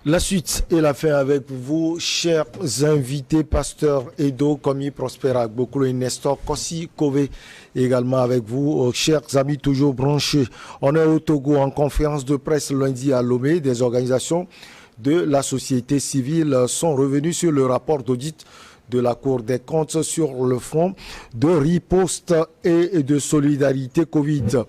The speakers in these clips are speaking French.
La suite et la fin avec vous, chers invités, Pasteur Edo, Komi Prospera, Bokolo et Nestor Kossi Kové, également avec vous, chers amis toujours branchés. On est au Togo en conférence de presse lundi à Lomé. Des organisations de la société civile sont revenues sur le rapport d'audit de la Cour des comptes sur le front de riposte et de solidarité Covid.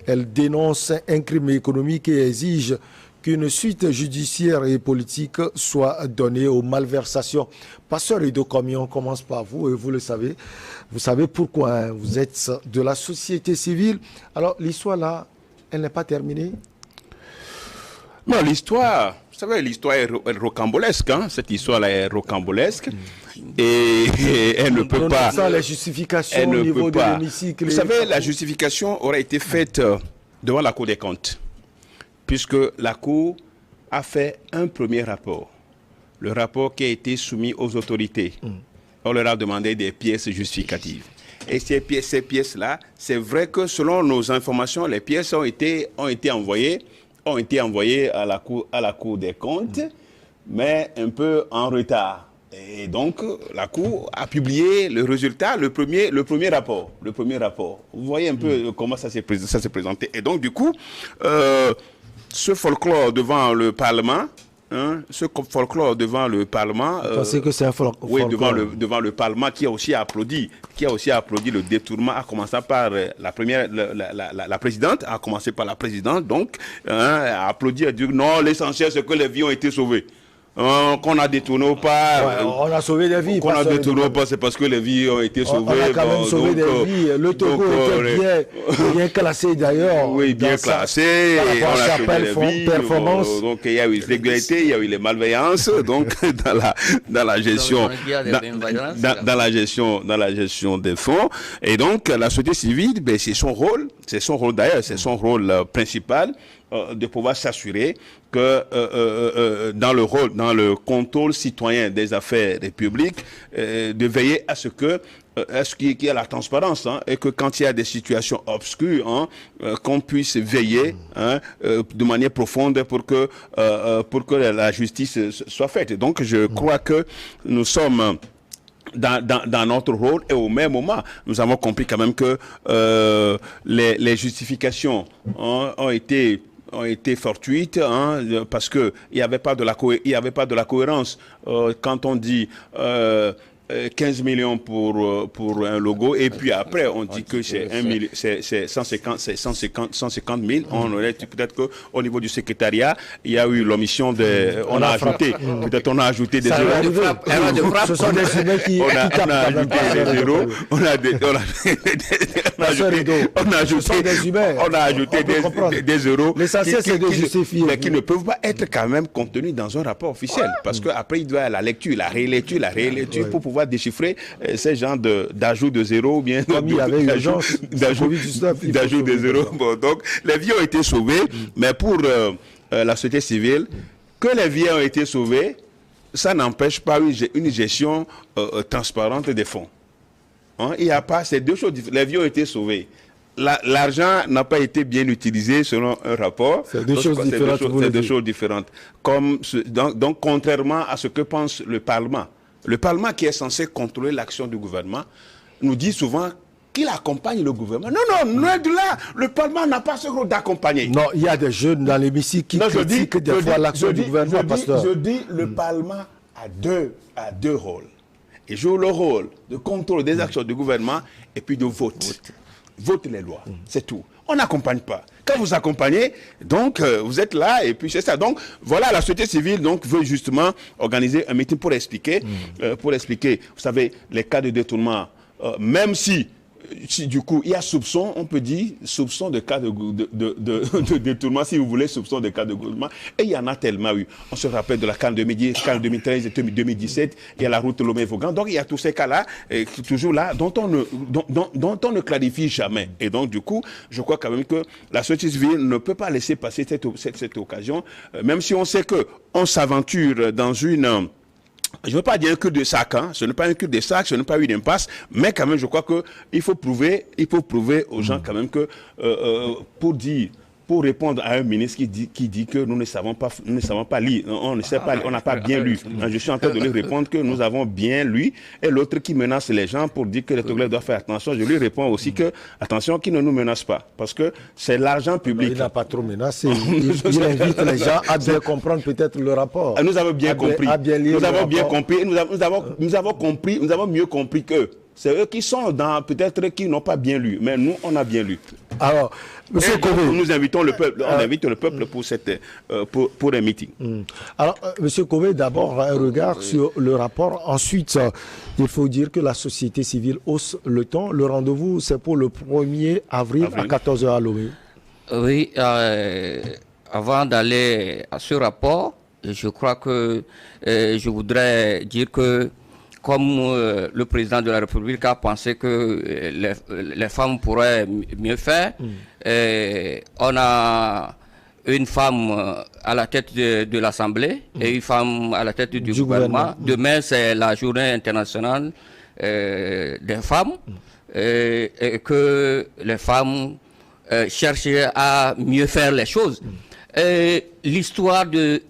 Elle dénonce un crime économique et exige qu'une suite judiciaire et politique soit donnée aux malversations. Pasteur Edo Komi, on commence par vous, et vous le savez. Vous savez pourquoi, hein, vous êtes de la société civile. Alors, l'histoire là, elle n'est pas terminée? Non, l'histoire, vous savez, l'histoire est rocambolesque, hein? Cette histoire-là est rocambolesque. Et elle ne peut pas... Sans les justifications au niveau de l'hémicycle. Vous savez, la justification aurait été faite devant la Cour des comptes, puisque la Cour a fait un premier rapport. Le rapport qui a été soumis aux autorités. On leur a demandé des pièces justificatives. Et ces pièces-là, c'est vrai que selon nos informations, les pièces ont été envoyées à la Cour des comptes, mais un peu en retard. Et donc, la Cour a publié le résultat, le premier rapport. Vous voyez un peu comment ça s'est présenté. Et donc, du coup, ce folklore devant le Parlement, vous pensez que c'est un folklore? Oui, devant le Parlement qui a aussi applaudi le détournement, à commencer par la présidente, donc, a applaudi, a dit non, l'essentiel c'est que les vies ont été sauvées. Qu'on a détourné ou pas. On a sauvé des vies. Qu'on a détourné ou pas, c'est parce que les vies ont été sauvées. On a quand même sauvé des vies. Le Togo était bien classé d'ailleurs. Oui, bien classé. On a sauvé des vies. Performance. Donc il y a eu l'irrégularité, il y a eu les malveillances. Donc dans la gestion, dans la gestion des fonds. Et donc la société civile, ben, c'est son rôle d'ailleurs, c'est son rôle principal. De pouvoir s'assurer que dans le contrôle citoyen des affaires publiques, de veiller à ce qu'il y ait la transparence, hein, et que quand il y a des situations obscures, qu'on puisse veiller de manière profonde pour que la justice soit faite. Donc je crois que nous sommes dans notre rôle, et au même moment, nous avons compris quand même que les justifications ont été fortuites, parce que il n'y avait pas de la cohérence quand on dit 15 millions pour un logo, et puis après on dit que c'est 150 000. On aurait peut-être que au niveau du secrétariat, il y a eu l'omission on a ajouté des zéros. Ce sont des humains qui on a ajouté des zéros. On a ajouté des zéros. L'essentiel, c'est de justifier, mais qui ne peuvent pas être quand même contenus dans un rapport officiel, parce que après il doit y avoir la lecture, la rélecture pour pouvoir déchiffrer ces genres d'ajouts de zéros, ou bien d'ajout de zéros. Bon, donc les vies ont été sauvées, mais pour la société civile, que les vies ont été sauvées, ça n'empêche pas une gestion transparente des fonds. Il n'y a pas ces deux choses. Les vies ont été sauvées. L'argent n'a pas été bien utilisé selon un rapport. C'est deux choses différentes. Donc, contrairement à ce que pense le Parlement qui est censé contrôler l'action du gouvernement, nous dit souvent qu'il accompagne le gouvernement. Non, loin de là. Le Parlement n'a pas ce rôle d'accompagner. Non, il y a des jeunes dans l'hémicycle qui critiquent des fois l'action du gouvernement. Je dis, le Parlement a deux rôles. Il joue le rôle de contrôle des actions du gouvernement et puis de vote. Vote les lois, c'est tout. On n'accompagne pas. Quand vous accompagnez, donc vous êtes là, et puis c'est ça. Donc voilà, la société civile donc veut justement organiser un meeting pour expliquer, vous savez, les cas de détournement, même si du coup il y a soupçon, on peut dire soupçon de cas de détournement, si vous voulez, soupçon de cas de détournement, et il y en a tellement eu. On se rappelle de la CAN 2013 et 2017, il y a la route Lomé-Vaughan, donc il y a tous ces cas-là, toujours là, dont on ne clarifie jamais. Et donc du coup, je crois quand même que la société civile ne peut pas laisser passer cette occasion, même si on sait qu'on s'aventure dans une... Je ne veux pas dire un cul de sac, ce n'est pas un cul de sac, ce n'est pas une impasse, mais quand même je crois qu'il faut prouver aux gens quand même que pour dire pour répondre à un ministre qui dit que nous ne savons pas lire, on ne sait pas, on n'a pas bien lu. Je suis en train de lui répondre que nous avons bien lu, et l'autre qui menace les gens pour dire que les Togolais doivent faire attention, je lui réponds aussi que, attention, qu'il ne nous menace pas, parce que c'est l'argent public. Il n'a pas trop menacé, il invite les gens à bien comprendre peut-être le rapport. Nous avons bien compris, nous avons bien compris, nous avons mieux compris qu'eux. C'est eux qui sont dans, peut-être qui n'ont pas bien lu, mais nous, on a bien lu. Alors, Monsieur Kové, nous invitons le peuple, on invite le peuple pour un meeting. Alors, Monsieur Kové, d'abord, un regard sur le rapport. Ensuite, il faut dire que la société civile hausse le ton. Le rendez-vous, c'est pour le 1er avril à 14h à Lomé. Oui, avant d'aller à ce rapport, je crois que je voudrais dire que comme le président de la République a pensé que les femmes pourraient mieux faire, on a une femme à la tête de l'Assemblée et une femme à la tête du gouvernement. Demain, c'est la journée internationale des femmes et que les femmes cherchent à mieux faire les choses. L'histoire de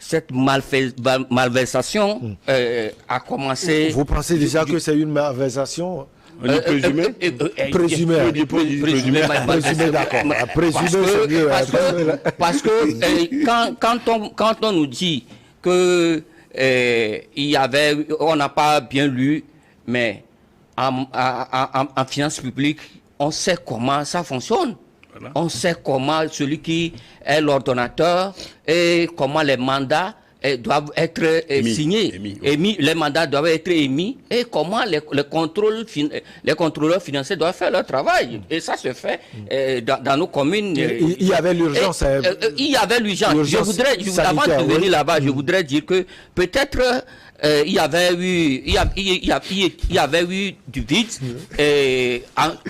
cette malversation a commencé... Vous pensez déjà que c'est une malversation présumé, d'accord. Présumé, parce que quand on nous dit que on n'a pas bien lu, mais en finances publiques, on sait comment ça fonctionne. Voilà. On sait comment celui qui est l'ordonnateur et comment les mandats doivent être signés, émis, les mandats doivent être émis et comment les contrôleurs financiers doivent faire leur travail. Et ça se fait dans nos communes. Il y avait l'urgence. Il y avait l'urgence. Avant de venir là-bas, je voudrais dire que peut-être il y avait eu du vide. Et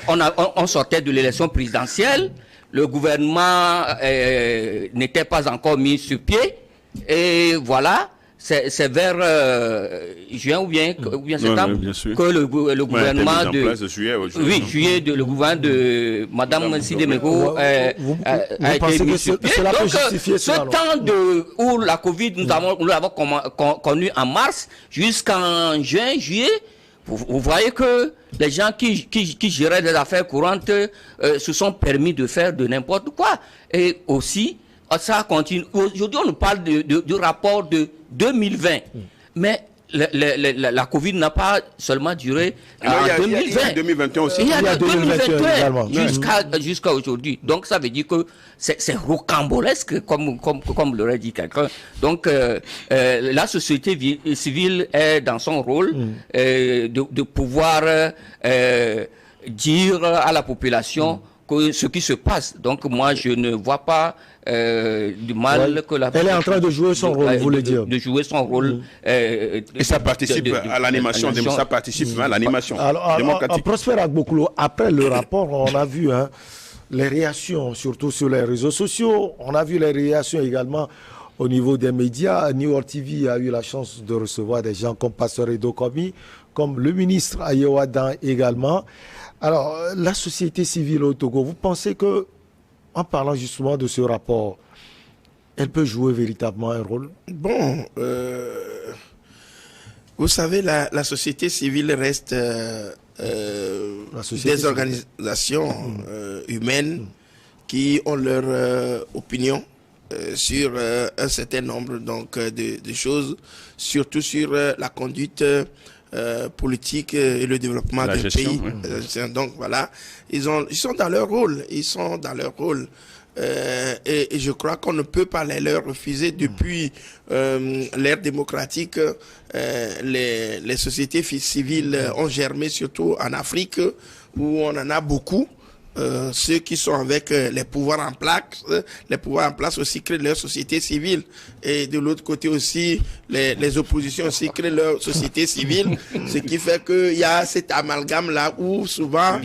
on sortait de l'élection présidentielle. Le gouvernement n'était pas encore mis sur pied. Et voilà, c'est vers juin ou bien septembre que le gouvernement juillet, le gouvernement de Madame Sidemego a été mis sur pied. Donc, ce temps où la Covid, nous l'avons connu en mars jusqu'en juin, juillet, vous voyez que les gens qui géraient des affaires courantes se sont permis de faire de n'importe quoi. Et aussi, ça continue. Aujourd'hui, on nous parle du rapport de 2020. Mais la Covid n'a pas seulement duré en 2020. Il y a 2021 aussi. Il y a 2021 jusqu'à aujourd'hui. Donc, ça veut dire que c'est rocambolesque, comme l'aurait dit quelqu'un. Donc, la société civile est dans son rôle de pouvoir dire à la population ce qui se passe. Donc, moi, je ne vois pas du mal que la... Elle est en train de jouer son rôle, vous voulez dire. De jouer son rôle. Et ça participe à l'animation. Ça participe à l'animation démocratique. Prosper Agbokoulo, après le rapport, on a vu les réactions, surtout sur les réseaux sociaux. On a vu les réactions également au niveau des médias. New York TV a eu la chance de recevoir des gens comme Pasteur Edo Komi, comme le ministre Ayewadan également. Alors, la société civile au Togo, vous pensez que, en parlant justement de ce rapport, elle peut jouer véritablement un rôle? Bon, vous savez, la société civile reste des organisations humaines qui ont leur opinion sur un certain nombre de choses, surtout sur la conduite politique et le développement d'un pays. Donc voilà, ils sont dans leur rôle. Ils sont dans leur rôle. Et je crois qu'on ne peut pas les leur refuser. Depuis l'ère démocratique, les sociétés civiles ont germé, surtout en Afrique, où on en a beaucoup. Ceux qui sont avec les pouvoirs en place aussi créent leur société civile, et de l'autre côté aussi les oppositions aussi créent leur société civile, ce qui fait qu'il y a cet amalgame là où souvent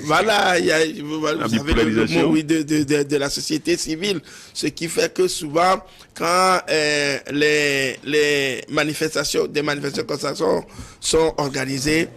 voilà, il y a, vous savez le mot de la société civile, ce qui fait que souvent quand des manifestations comme ça sont organisées,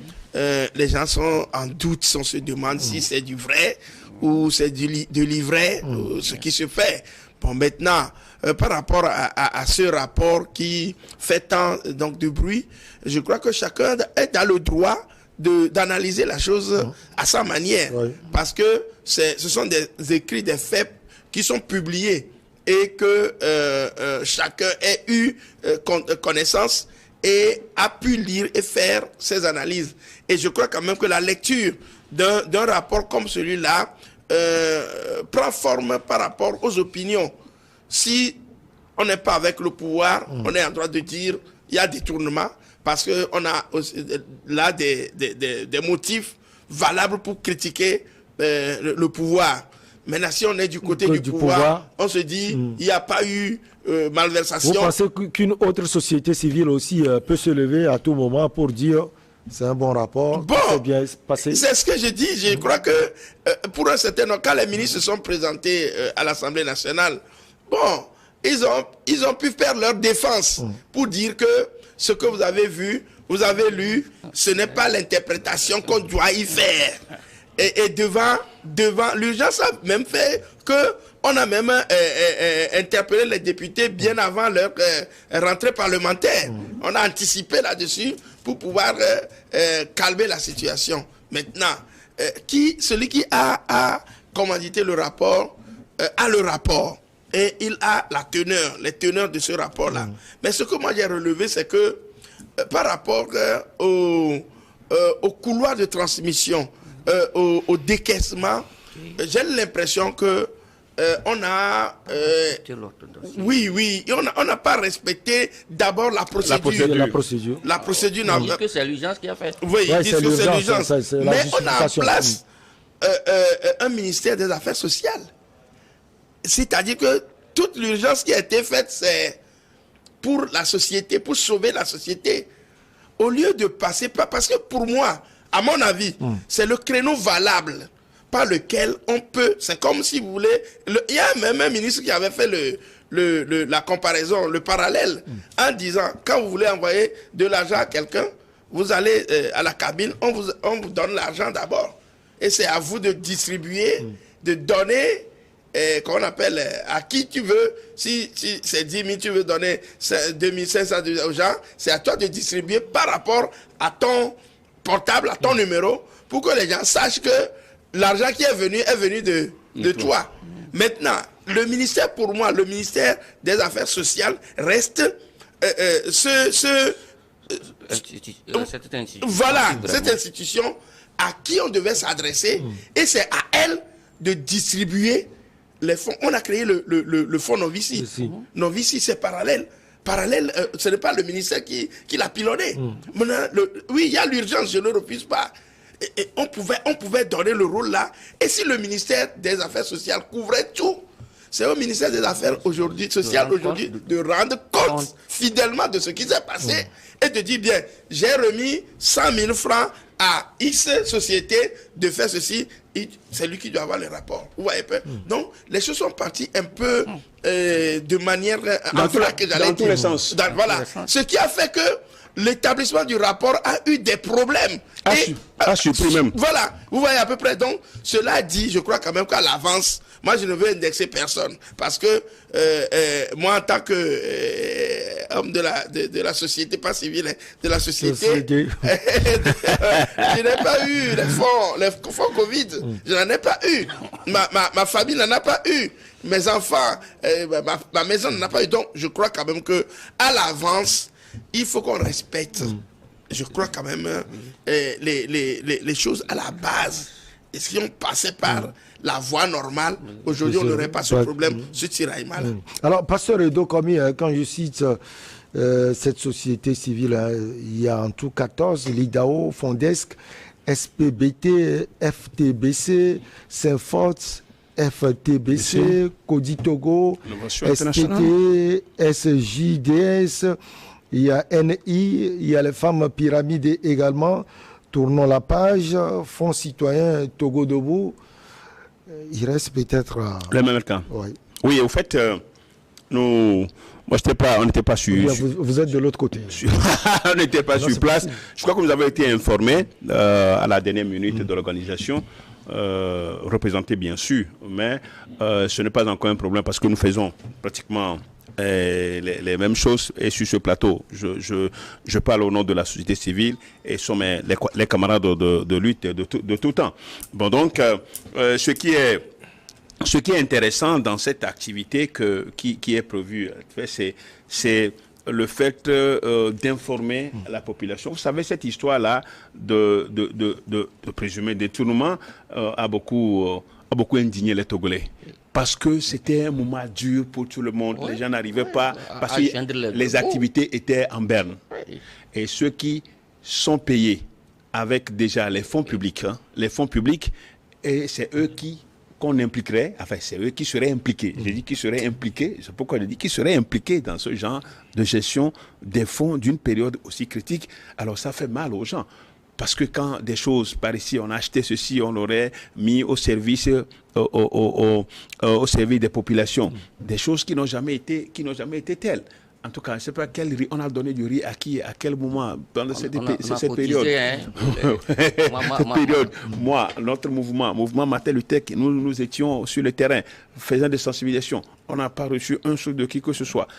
les gens sont en doute, on se demande si c'est du vrai ou c'est de livret, ce qui se fait. Bon, maintenant, par rapport à ce rapport qui fait tant donc, de bruit, je crois que chacun est dans le droit d'analyser la chose à sa manière. Parce que ce sont des écrits, des faits qui sont publiés et que chacun ait eu connaissance et a pu lire et faire ses analyses. Et je crois quand même que la lecture d'un rapport comme celui-là prend forme par rapport aux opinions. Si on n'est pas avec le pouvoir, on est en droit de dire il y a détournement, parce qu'on a aussi, là des motifs valables pour critiquer le pouvoir. Maintenant, si on est du côté du pouvoir, on se dit il n'y a pas eu malversation. Vous pensez qu'une autre société civile aussi peut se lever à tout moment pour dire c'est un bon rapport, c'est bien passé? C'est ce que je dis. Je crois que pour un certain nombre, quand les ministres se sont présentés à l'Assemblée nationale, bon, ils ont pu faire leur défense pour dire que ce que vous avez vu, vous avez lu, ce n'est pas l'interprétation qu'on doit y faire. Et devant l'urgence a même fait qu'on a même interpellé les députés bien avant leur rentrée parlementaire. On a anticipé là-dessus pour pouvoir calmer la situation. Maintenant, celui qui a commandité le rapport, a le rapport. Et il a les teneurs de ce rapport-là. Mais ce que moi j'ai relevé, c'est que par rapport au couloir de transmission, au décaissement, j'ai l'impression que on a on n'a pas respecté d'abord la procédure. La procédure. On dit que c'est l'urgence qui a fait. Oui, ils disent que c'est l'urgence. Mais on a en place un ministère des Affaires sociales. C'est-à-dire que toute l'urgence qui a été faite, c'est pour la société, pour sauver la société. Au lieu de passer par... Parce que pour moi, à mon avis, c'est le créneau valable par lequel on peut... C'est comme si vous voulez... Il y a même un ministre qui avait fait la comparaison, le parallèle, en disant, quand vous voulez envoyer de l'argent à quelqu'un, vous allez à la cabine, on vous donne l'argent d'abord. Et c'est à vous de distribuer, de donner... qu'on appelle à qui tu veux, si c'est 10 000, tu veux donner 2500 aux gens, c'est à toi de distribuer par rapport à ton portable, à ton numéro, pour que les gens sachent que l'argent qui est venu de toi. Maintenant, le ministère, pour moi, le ministère des Affaires sociales reste cette institution à qui on devait s'adresser, et c'est à elle de distribuer les fonds. On a créé le fonds Novici. Novici, c'est parallèle. Ce n'est pas le ministère qui l'a piloté. Oui, il y a l'urgence, je ne le refuse pas. Et on pouvait donner le rôle là. Et si le ministère des Affaires sociales couvrait tout, c'est au ministère des Affaires sociales aujourd'hui de rendre compte fidèlement de ce qui s'est passé et de dire, bien, j'ai remis 100 000 francs à X société de faire ceci, c'est lui qui doit avoir les rapports. Vous voyez peu. Donc, les choses sont parties un peu de manière dans tous les sens. Voilà. Ce qui a fait que l'établissement du rapport a eu des problèmes. Même. Voilà. Vous voyez à peu près. Donc, cela dit, je crois quand même qu'à l'avance, moi, je ne veux indexer personne. Parce que moi, en tant que homme de la société, pas civile, de la société, je n'ai pas eu les fonds Covid. Je n'en ai pas eu. Ma famille n'en a pas eu. Mes enfants, ma maison n'en a pas eu. Donc, je crois quand même que à l'avance, il faut qu'on respecte, je crois quand même, les choses à la base. Et si on passait par la voie normale, aujourd'hui, on n'aurait pas ce problème, ce tiraillement. Alors, Pasteur Edo Komi, quand je cite cette société civile, il y a en tout 14, l'IDAO, Fondesc, SPBT, FTBC, Saint-Fort, FTBC, Codi Togo, STT, SJDS, il y a NI, il y a les femmes pyramides également. Tournons la page, Fonds citoyen Togo Debout. Il reste peut-être... Le même cas. Oui, au fait, on n'était pas sur... Vous êtes de l'autre côté. On n'était pas sur place. Je crois que vous avez été informés à la dernière minute de l'organisation représentés bien sûr, mais ce n'est pas encore un problème parce que nous faisons pratiquement les mêmes choses. Et sur ce plateau, je parle au nom de la société civile et sont les camarades de lutte de tout temps. Bon, donc, ce qui est intéressant dans cette activité qui est prévue, c'est le fait d'informer la population. Vous savez, cette histoire-là de présumé détournement a beaucoup indigné les Togolais. Parce que c'était un moment dur pour tout le monde. Oui. Les gens n'arrivaient pas, parce que les activités étaient en berne. Oui. Et ceux qui sont payés avec déjà les fonds publics, et c'est eux qu'on impliquerait, enfin c'est eux qui seraient impliqués. J'ai dit qu'ils seraient impliqués, c'est pourquoi je dis qu'ils seraient impliqués dans ce genre de gestion des fonds d'une période aussi critique. Alors ça fait mal aux gens. Parce que quand des choses par ici, on a acheté ceci, on l'aurait mis au service, au service des populations. Des choses qui n'ont jamais été telles. En tout cas, je ne sais pas quel riz, on a donné du riz à qui, à quel moment, pendant cette période. Moi, notre mouvement Matel Utec, nous étions sur le terrain, faisant des sensibilisations. On n'a pas reçu un sou de qui que ce soit.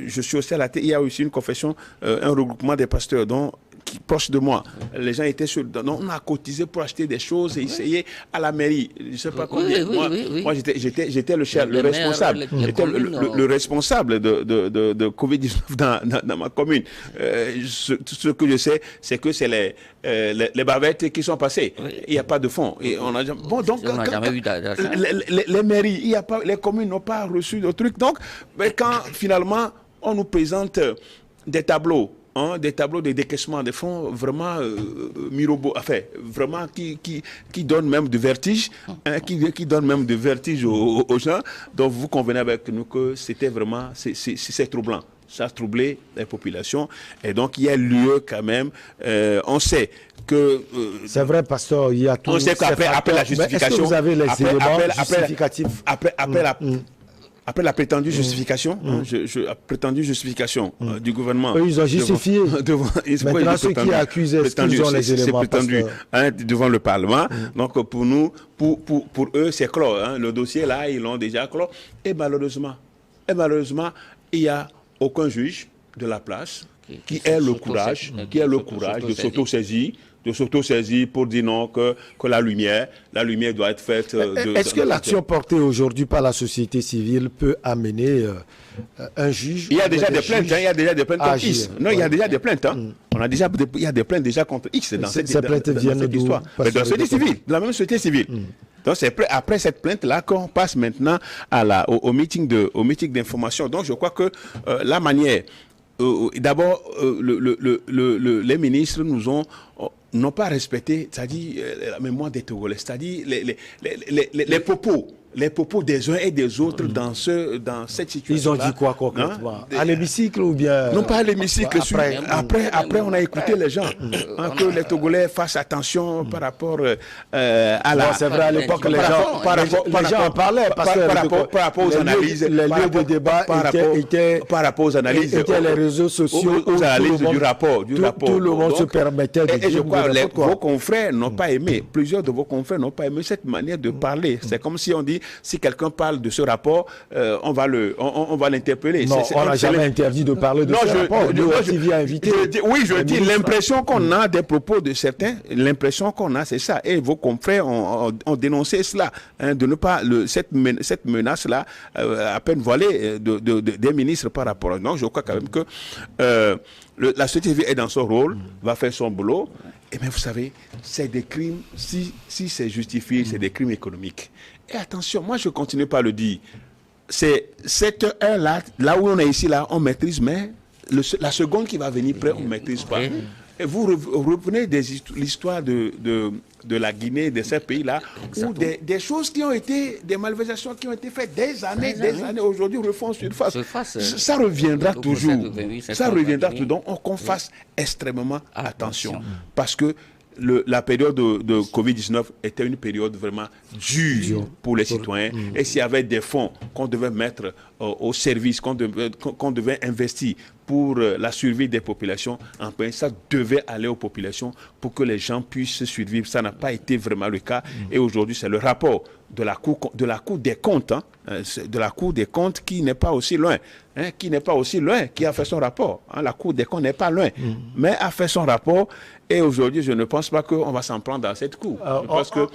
Je suis aussi à la tête, il y a aussi une confession, un regroupement des pasteurs qui proche de moi. Les gens étaient sur... Donc, on a cotisé pour acheter des choses et essayer à la mairie. Je ne sais pas combien. Moi, j'étais le responsable. J'étais le responsable de Covid-19 dans ma commune. Ce que je sais, c'est que c'est les bavettes qui sont passées. Il n'y a pas de fonds. Et on n'a jamais vu d'argent. Les mairies, les communes n'ont pas reçu de trucs. Donc, quand finalement, on nous présente des tableaux, des tableaux de décaissement des fonds vraiment vraiment qui donnent même du vertige, qui donnent même du vertige aux gens. Donc vous convenez avec nous que c'était vraiment, c'est troublant. Ça a troublé les populations et donc il y a lieu quand même, on sait que... c'est vrai, pasteur, il y a tout... On sait qu'après la justification... Est-ce que vous avez les éléments justificatifs après la prétendue justification, prétendue justification du gouvernement... Eux, ils ont justifié. Maintenant, ceux qui accusent, est-ce qu'ils ont les éléments? C'est prétendu devant le Parlement. Donc, pour nous, pour eux, c'est clos. Le dossier, là, ils l'ont déjà clos. Et malheureusement, il n'y a aucun juge de la place qui ait le courage de s'auto-saisir pour dire non, que la lumière doit être faite. Est-ce que l'action portée aujourd'hui par la société civile peut amener un juge? Il y a déjà des plaintes, il y a déjà des plaintes contre X. Non, il y a déjà des plaintes. Il y a des plaintes déjà contre X dans cette histoire. Mais dans la société civile, de la même société civile. Donc c'est après cette plainte-là qu'on passe maintenant au meeting d'information. Donc je crois que la manière... D'abord, les ministres n'ont pas respecté, c'est-à-dire la mémoire des Togolais, c'est-à-dire les propos des uns et des autres dans cette situation. Ils ont dit quoi concrètement? À l'hémicycle ou bien... Non, pas à l'hémicycle. Après, on a écouté les gens. Que les Togolais fassent attention par rapport à la... C'est vrai, à l'époque, les gens en parlaient. Par rapport aux analyses... Les lieux de débat étaient... Par rapport aux analyses... Étaient les réseaux sociaux... Aux analyses du rapport. Tout le monde se permettait de dire... Et je crois que vos confrères n'ont pas aimé. Plusieurs de vos confrères n'ont pas aimé cette manière de parler. C'est comme si on dit... Si quelqu'un parle de ce rapport, on va l'interpeller. Non, on n'a jamais interdit de parler de ce rapport. Je dis l'impression qu'on a des propos de certains, l'impression qu'on a, c'est ça. Et vos confrères ont dénoncé cela, de ne pas cette menace-là, à peine voilée des ministres par rapport à... Donc je crois quand même que la société civile est dans son rôle, va faire son boulot. Et bien vous savez, c'est des crimes, si c'est justifié, c'est des crimes économiques. Et attention, moi je continue pas à le dire. C'est cette heure-là, là où on est ici, là, on maîtrise, mais la seconde qui va venir près, on ne maîtrise pas. Et vous revenez l'histoire de la Guinée, de ces pays-là, où des choses qui ont été, des malversations qui ont été faites des années, aujourd'hui refont surface. Ça reviendra toujours. Ça reviendra toujours. Donc, qu'on fasse extrêmement attention. Parce que la période de Covid-19 était une période vraiment dure pour les citoyens. Et s'il y avait des fonds qu'on devait mettre au service, qu'on devait investir pour la survie des populations, ça devait aller aux populations pour que les gens puissent survivre. Ça n'a pas été vraiment le cas. Et aujourd'hui, c'est le rapport de la Cour des comptes, de la Cour des comptes qui n'est pas aussi loin, qui a fait son rapport. La Cour des comptes n'est pas loin, mais a fait son rapport. Et aujourd'hui, je ne pense pas qu'on va s'en prendre dans cette cour. Parce que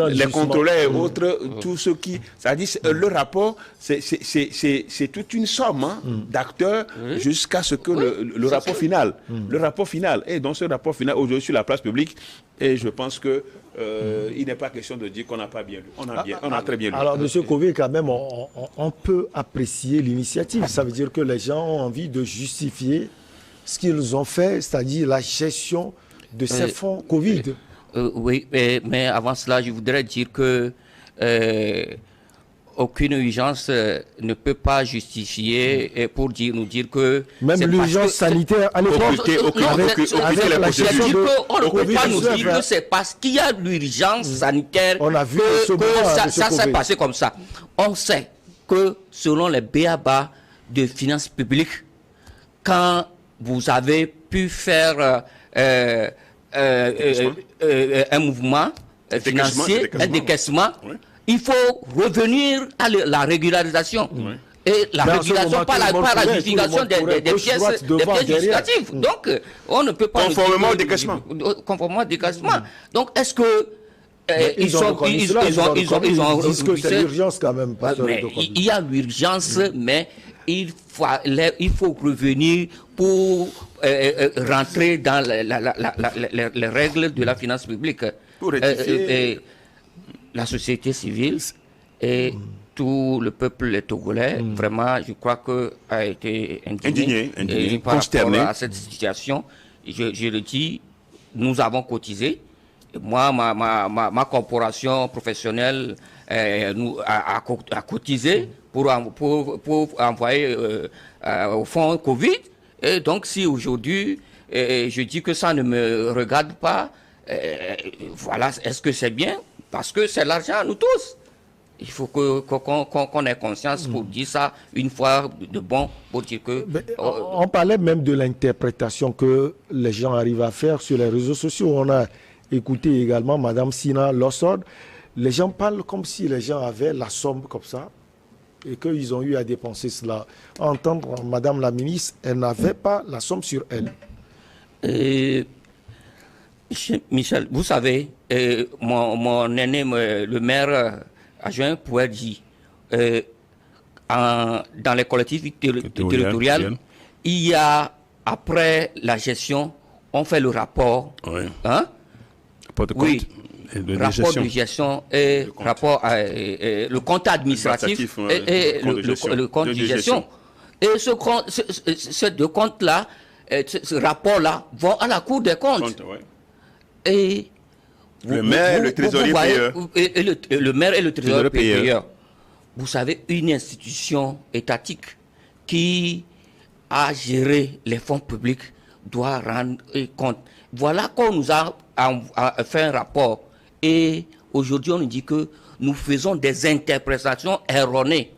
les contrôleurs et autres, tous ceux qui... C'est-à-dire, le rapport, c'est toute une somme d'acteurs jusqu'à ce que le rapport final. Le rapport final. Et dans ce rapport final, aujourd'hui, sur la place publique, et je pense que il n'est pas question de dire qu'on n'a pas bien lu. On a très bien lu. Alors, M. Kové, quand même, on peut apprécier l'initiative. Ça veut dire que les gens ont envie de justifier ce qu'ils ont fait, c'est-à-dire la gestion de ces fonds Covid. Oui, mais avant cela, je voudrais dire que aucune urgence ne peut pas justifier pour nous dire que... Même l'urgence sanitaire à l'époque. On ne peut pas nous dire que c'est parce qu'il y a l'urgence sanitaire que ça s'est passé comme ça. On sait que selon les b.a.-ba de finances publiques, quand vous avez pu faire un mouvement financier, un décaissement, il faut revenir à la régularisation. Et la régulation par la justification des pièces justificatives. Donc, on ne peut pas... Conformément au décaissement. Conformément au décaissement. Donc, est-ce que... ils ont que c'est l'urgence quand même. Il y a l'urgence, mais il faut revenir pour rentrer dans les règles de la finance publique. Pour rectifier... la société civile et tout le peuple togolais, vraiment, je crois que a été indigné par rapport à cette situation. Je le dis, nous avons cotisé. Moi, ma corporation professionnelle a cotisé pour envoyer au fonds Covid. Et donc, si aujourd'hui, je dis que ça ne me regarde pas, voilà, est-ce que c'est bien? Parce que c'est l'argent à nous tous. Il faut qu'on ait conscience pour dire ça une fois de bon, pour dire que... On parlait même de l'interprétation que les gens arrivent à faire sur les réseaux sociaux. On a écouté également Mme Sina Lossod. Les gens parlent comme si les gens avaient la somme comme ça et qu'ils ont eu à dépenser cela. Entendre Mme la ministre, elle n'avait pas la somme sur elle. Michel, vous savez, mon aîné, le maire adjoint pourrait dire, dans les collectivités territoriales, il y a, après la gestion, on fait le rapport. Oui. Rapport de compte. Rapport de gestion et le compte administratif et le compte de gestion. Et ces deux comptes-là, ce rapport-là, vont à la Cour des comptes. Et le maire et le trésorier payeur. Le maire et le trésorier payeur. Vous savez, une institution étatique qui a géré les fonds publics doit rendre compte. Voilà qu'on nous a fait un rapport. Et aujourd'hui, on nous dit que nous faisons des interprétations erronées.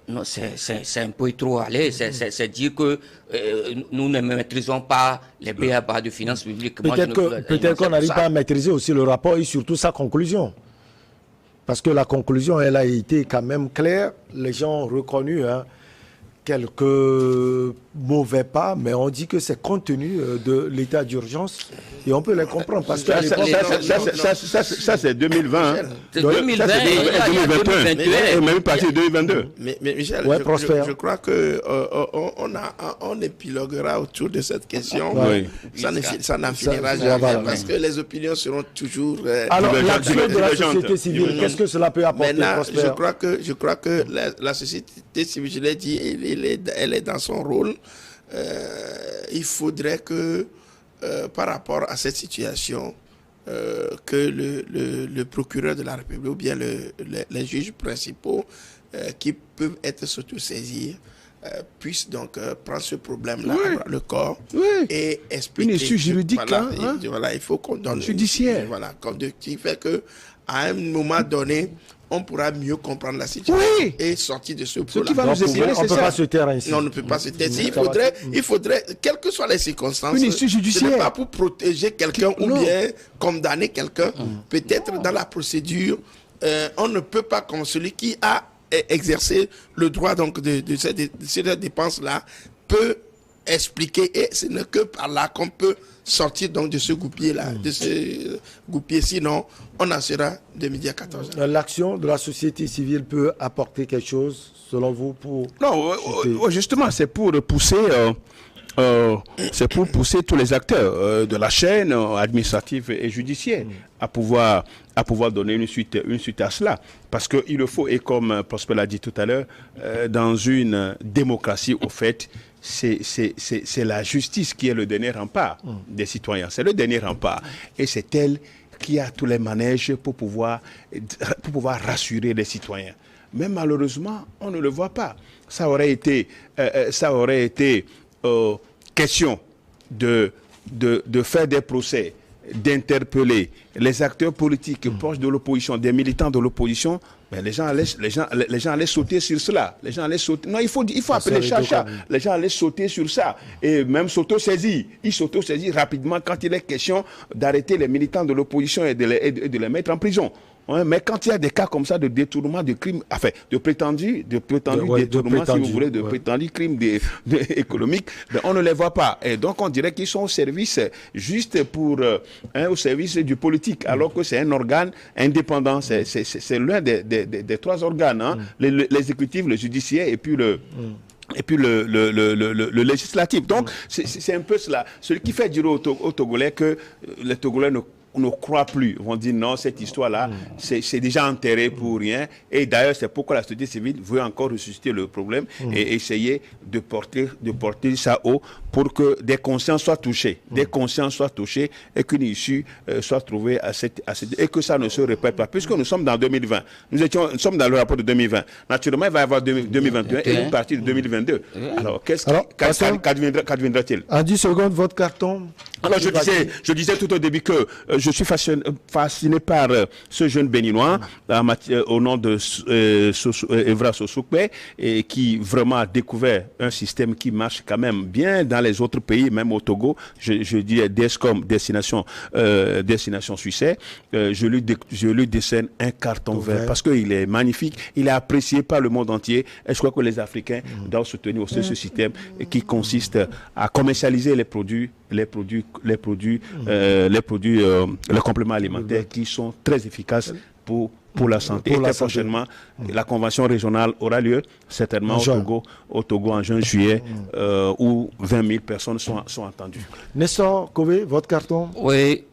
Non, c'est un peu trop aller. C'est dire que nous ne maîtrisons pas les b.a.-ba de finances publiques. Peut-être qu'on n'arrive pas à maîtriser aussi le rapport et surtout sa conclusion. Parce que la conclusion, elle a été quand même claire. Les gens ont reconnu quelques mauvais pas, mais on dit que c'est compte tenu de l'état d'urgence et on peut les comprendre parce que ça c'est 2020. C'est 2021 et même parti de 2022. Mais Michel, je crois que on épiloguera autour de cette question. Oui. Ça n'en finira jamais parce que les opinions seront toujours. Alors l'action de la société civile, qu'est-ce que cela peut apporter? Maintenant, je crois que la société civile, je l'ai dit, elle est dans son rôle. Il faudrait que, par rapport à cette situation, que le procureur de la République ou bien les juges principaux qui peuvent être surtout saisis puisse donc prendre ce problème-là, le corps, et expliquer. Une issue juridique, voilà, il faut qu'on donne. Judiciaire. Voilà, qui fait que à un moment donné, on pourra mieux comprendre la situation et sortir de ce problème. On ne peut pas se taire ainsi. Non, on ne peut pas se taire. Il faudrait, quelles que soient les circonstances, une issue judiciaire. Ce n'est pas pour protéger quelqu'un ou bien condamner quelqu'un. Peut-être dans la procédure, on ne peut pas, comme celui qui a exercé le droit donc de ces dépenses-là, peut expliquer, et ce n'est que par là qu'on peut sortir donc de ce gouppier-là, sinon on en sera de midi à 14h. L'action de la société civile peut apporter quelque chose, selon vous, pour... Non, justement, c'est pour pousser... c'est pour pousser tous les acteurs de la chaîne administrative et judiciaire à pouvoir donner une suite à cela. Parce qu'il le faut, et comme Prosper l'a dit tout à l'heure, dans une démocratie, au fait, c'est la justice qui est le dernier rempart des citoyens. C'est le dernier rempart. Et c'est elle qui a tous les manèges pour pouvoir rassurer les citoyens. Mais malheureusement, on ne le voit pas. Ça aurait été question de faire des procès, d'interpeller les acteurs politiques proches de l'opposition, des militants de l'opposition. Mais les gens allaient sauter sur cela. Les gens allaient sauter. Non, il faut appeler Chacha. Les gens allaient sauter sur ça. Et même s'auto-saisir. Ils s'auto-saisissent rapidement quand il est question d'arrêter les militants de l'opposition et de les mettre en prison. Ouais, mais quand il y a des cas comme ça de détournement de crimes, enfin, de prétendu détournement, si vous voulez, de prétendu crime économique, ben, on ne les voit pas. Et donc, on dirait qu'ils sont au service juste au service du politique, alors que c'est un organe indépendant. C'est l'un des trois organes, hein, l'exécutif, le judiciaire et puis le législatif. Donc, c'est un peu cela. Ce qui fait dire aux Togolais que les Togolais ne croient plus. Ils vont dire non, cette histoire-là, c'est déjà enterré pour rien. Et d'ailleurs, c'est pourquoi la société civile veut encore ressusciter le problème et essayer de porter ça haut pour que des consciences soient touchées. Des consciences soient touchées et qu'une issue soit trouvée et que ça ne se répète pas. Puisque nous sommes dans 2020. Nous sommes dans le rapport de 2020. Naturellement, il va y avoir 2021 et une partie de 2022. Alors, qu'adviendra-t-il? En 10 secondes, votre carton. Alors, je disais tout au début que je suis fasciné par ce jeune béninois au nom de Evra Sosokwe, et qui vraiment a découvert un système qui marche quand même bien dans les autres pays, même au Togo. Je dis DESCOM, destination suisse. Je lui décerne un carton vert parce qu'il est magnifique, il est apprécié par le monde entier, et je crois que les Africains doivent soutenir aussi ce système qui consiste à commercialiser les compléments alimentaires qui sont très efficaces pour la santé. Et très prochainement, la convention régionale aura lieu, certainement au Togo en juin-juillet, où 20 000 personnes sont attendues. Nestor Kové, votre carton? Oui,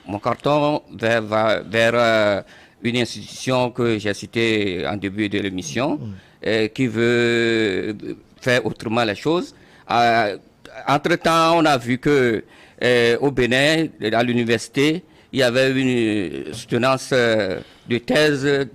mon carton va vers une institution que j'ai citée en début de l'émission, qui veut faire autrement les choses. Entre-temps, on a vu que au Bénin, à l'université, il y avait une soutenance de thèse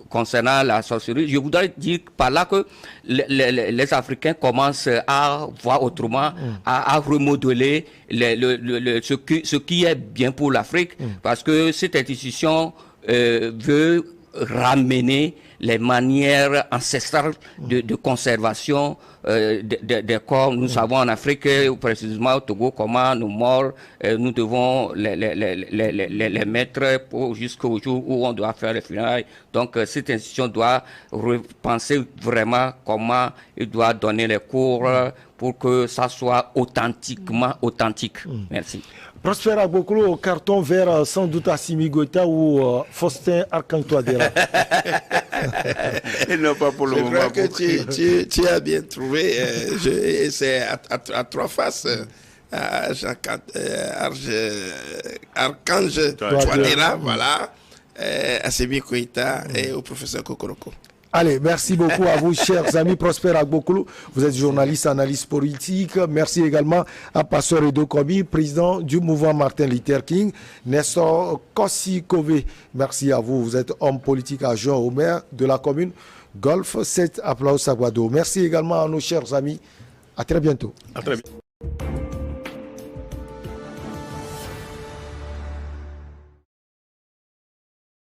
concernant la sorcellerie. Je voudrais dire par là que les Africains commencent à voir autrement, à remodeler ce qui est bien pour l'Afrique, parce que cette institution veut ramener les manières ancestrales de conservation des corps. Nous savons en Afrique, précisément au Togo, comment nos morts, nous devons les mettre jusqu'au jour où on doit faire les funérailles. Donc cette institution doit repenser vraiment comment il doit donner les cours pour que ça soit authentiquement authentique. Merci. Prosper Agbokolo au carton vert, sans doute Assimi Goïta ou Faustin Archange-Touadéra. Non, pas pour le moment. Je crois que tu as bien trouvé. C'est à trois faces. Archange Touadéra, voilà. Assimi Goïta et au professeur Kokoroko. Allez, merci beaucoup à vous, chers amis. Prosper Agbokoulou, vous êtes journaliste, analyste politique. Merci également à Pasteur Edo Kobi, président du mouvement Martin Luther King. Nestor Kossi Kové, merci à vous. Vous êtes homme politique adjoint au maire de la commune Golfe 7 Applaus Saguado. Merci également à nos chers amis. À très bientôt. À très bientôt.